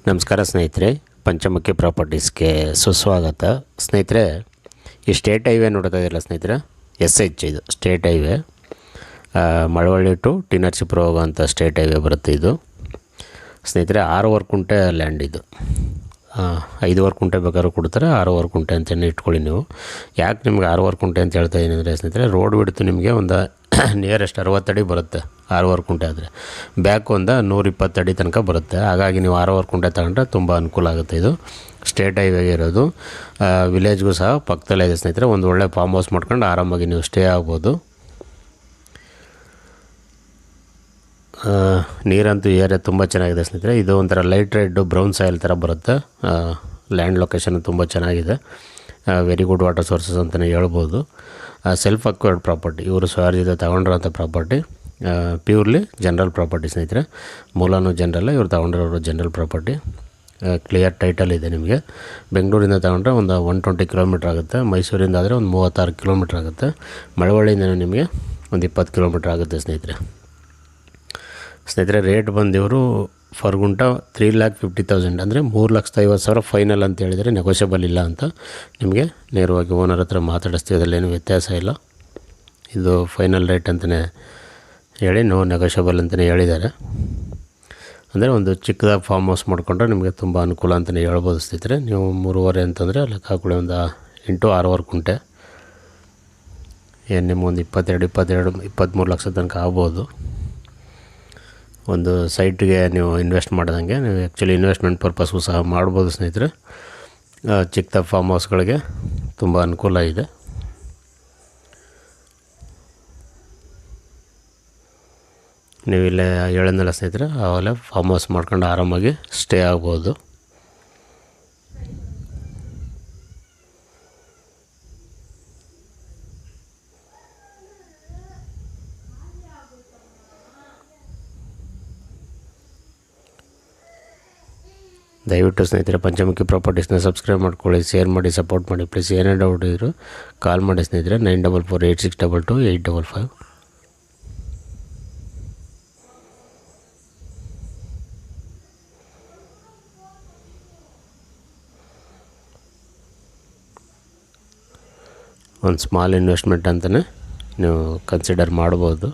ನಮಸ್ಕಾರ ಸ್ನೇಹಿತರೆ, ಪಂಚಮುಖಿ ಪ್ರಾಪರ್ಟೀಸ್ಗೆ ಸುಸ್ವಾಗತ. ಸ್ನೇಹಿತರೆ, ಈ ಸ್ಟೇಟ್ ಹೈವೇ ನೋಡ್ತಾ ಇದ್ದಿಲ್ಲ ಸ್ನೇಹಿತರೆ, SH ಇದು state highway, Malavalli to T Narasipura ಹೋಗೋಂಥ ಸ್ಟೇಟ್ ಹೈವೇ ಬರುತ್ತೆ ಇದು. ಸ್ನೇಹಿತರೆ, 6 ಕುಂಟೆ ಲ್ಯಾಂಡ್ ಇದು. 5 ಕುಂಟೆ ಬೇಕಾದ್ರೂ ಕೊಡ್ತಾರೆ, 6 ಕುಂಟೆ ಅಂತಲೇ ಇಟ್ಕೊಳ್ಳಿ ನೀವು. ಯಾಕೆ ನಿಮ್ಗೆ 6 ಕುಂಟೆ ಅಂತ ಹೇಳ್ತಾ ಇದ್ದೀನಿ ಅಂದರೆ ಸ್ನೇಹಿತರೆ, ರೋಡ್ ಬಿಡ್ತು ನಿಮಗೆ ಒಂದು ನಿಯರೆಸ್ಟ್ 60 ಅಡಿ ಬರುತ್ತೆ 6 ಕುಂಟೆ ಆದರೆ. ಬ್ಯಾಕ್ ಒಂದು 120 ಅಡಿ ತನಕ ಬರುತ್ತೆ. ಹಾಗಾಗಿ ನೀವು 6 ಕುಂಟೆ ತಗೊಂಡ್ರೆ ತುಂಬ ಅನುಕೂಲ ಆಗುತ್ತೆ. ಇದು ಸ್ಟೇಟ್ ಹೈವೇಗೆ ಇರೋದು, ವಿಲೇಜ್ಗೂ ಸಹ ಪಕ್ಕದಲ್ಲೇ ಇದೆ ಸ್ನೇಹಿತರೆ. ಒಂದು ಒಳ್ಳೆ ಫಾರ್ಮ್ ಹೌಸ್ ಮಾಡ್ಕೊಂಡು ಆರಾಮಾಗಿ ನೀವು ಸ್ಟೇ ಆಗ್ಬೋದು. ನೀರಂತೂ ಏರಿಯಾ ತುಂಬ ಚೆನ್ನಾಗಿದೆ ಸ್ನೇಹಿತರೆ. ಇದು ಒಂಥರ ಲೈಟ್ ರೆಡ್ ಬ್ರೌನ್ ಸಾಯಿಲ್ ಥರ ಬರುತ್ತೆ. ಲ್ಯಾಂಡ್ ಲೊಕೇಶನ್ ತುಂಬ ಚೆನ್ನಾಗಿದೆ. ವೆರಿ ಗುಡ್ ವಾಟರ್ ಸೋರ್ಸಸ್ ಅಂತಲೇ ಹೇಳ್ಬೋದು. ಸೆಲ್ಫ್ ಅಕ್ವೈರ್ಡ್ ಪ್ರಾಪರ್ಟಿ, ಇವರು ಸ್ವಾರ್ ಜೊತೆ ತಗೊಂಡಿರೋಂಥ ಪ್ರಾಪರ್ಟಿ, ಪ್ಯೂರ್ಲಿ ಜನರಲ್ ಪ್ರಾಪರ್ಟಿ ಸ್ನೇಹಿತರೆ. ಮೂಲನೂ ಜನರಲ್ಲ, ಇವರು ತಗೊಂಡಿರೋರು ಜನರಲ್ ಪ್ರಾಪರ್ಟಿ. ಕ್ಲಿಯರ್ ಟೈಟಲ್ ಇದೆ ನಿಮಗೆ. ಬೆಂಗಳೂರಿಂದ ತಗೊಂಡ್ರೆ ಒಂದು 120 ಕಿಲೋಮೀಟ್ರ್ ಆಗುತ್ತೆ. ಮೈಸೂರಿಂದ ಆದರೆ ಒಂದು 36 ಕಿಲೋಮೀಟ್ರ್ ಆಗುತ್ತೆ. ಮಳವಳ್ಳಿಯಿಂದ ನಿಮಗೆ ಒಂದು 20 ಕಿಲೋಮೀಟ್ರ್ ಆಗುತ್ತೆ ಸ್ನೇಹಿತರೆ. ರೇಟ್ ಬಂದಿವರು ಫರ್ ಗುಂಟ 3,50,000 ಅಂದರೆ 3,50,000 ಫೈನಲ್ ಅಂತ ಹೇಳಿದರೆ, ನೆಗೋಷಿಯಬಲ್ ಇಲ್ಲ ಅಂತ ನಿಮಗೆ ನೇರವಾಗಿ ಓನರ್ ಹತ್ರ ಮಾತಾಡಿಸ್ತೀವಿ. ಅದರಲ್ಲೇನು ವ್ಯತ್ಯಾಸ ಇಲ್ಲ. ಇದು ಫೈನಲ್ ರೇಟ್ ಅಂತಲೇ ಹೇಳಿ, ನೋ ನೆಗೋಷಿಯಬಲ್ ಅಂತಲೇ ಹೇಳಿದ್ದಾರೆ. ಅಂದರೆ ಒಂದು ಚಿಕ್ಕದಾಗಿ ಫಾರ್ಮ್ ಹೌಸ್ ಮಾಡಿಕೊಂಡ್ರೆ ನಿಮಗೆ ತುಂಬ ಅನುಕೂಲ ಅಂತಲೇ ಹೇಳ್ಬೋದು ಸ್ನೇಹಿತರೆ. ನೀವು 3.5 ಅಂತಂದರೆ ಲೆಕ್ಕ ಹಾಕೊಳ್ಳಿ, ಒಂದು 8-6 ಕುಂಟೆ, ಏನು ನಿಮಗೊಂದು 23 ಲಕ್ಷ ತನಕ ಆಗ್ಬೋದು. ಒಂದು ಸೈಟ್ಗೆ ನೀವು ಇನ್ವೆಸ್ಟ್ ಮಾಡ್ದಂಗೆ ನೀವು ಆ್ಯಕ್ಚುಲಿ ಇನ್ವೆಸ್ಟ್ಮೆಂಟ್ ಪರ್ಪಸ್ಗೂ ಸಹ ಮಾಡ್ಬೋದು ಸ್ನೇಹಿತರೆ. ಚಿಕ್ಕ ಫಾರ್ಮ್ ಹೌಸ್ಗಳಿಗೆ ತುಂಬ ಅನುಕೂಲ ಇದೆ. ನೀವು ಇಲ್ಲೇ ಹೇಳಿದ್ನಲ್ಲ ಸ್ನೇಹಿತರೆ, ಅವೆಲ್ಲ ಫಾರ್ಮ್ ಹೌಸ್ ಮಾಡ್ಕೊಂಡು ಆರಾಮಾಗಿ ಸ್ಟೇ ಆಗ್ಬೋದು. ದಯವಿಟ್ಟು ಸ್ನೇಹಿತರೆ ಪಂಚಮುಖಿ ಪ್ರಾಪರ್ಟೀಸ್ನ ಸಬ್ಸ್ಕ್ರೈಬ್ ಮಾಡ್ಕೊಳ್ಳಿ, ಶೇರ್ ಮಾಡಿ, ಸಪೋರ್ಟ್ ಮಾಡಿ ಪ್ಲೀಸ್. ಏನೇ ಡೌಟ್ ಇದ್ದರೂ ಕಾಲ್ ಮಾಡಿ ಸ್ನೇಹಿತರೆ. 9448622855. ಒಂದು ಸ್ಮಾಲ್ ಇನ್ವೆಸ್ಟ್ಮೆಂಟ್ ಅಂತಲೇ ನೀವು ಕನ್ಸಿಡರ್ ಮಾಡ್ಬೋದು.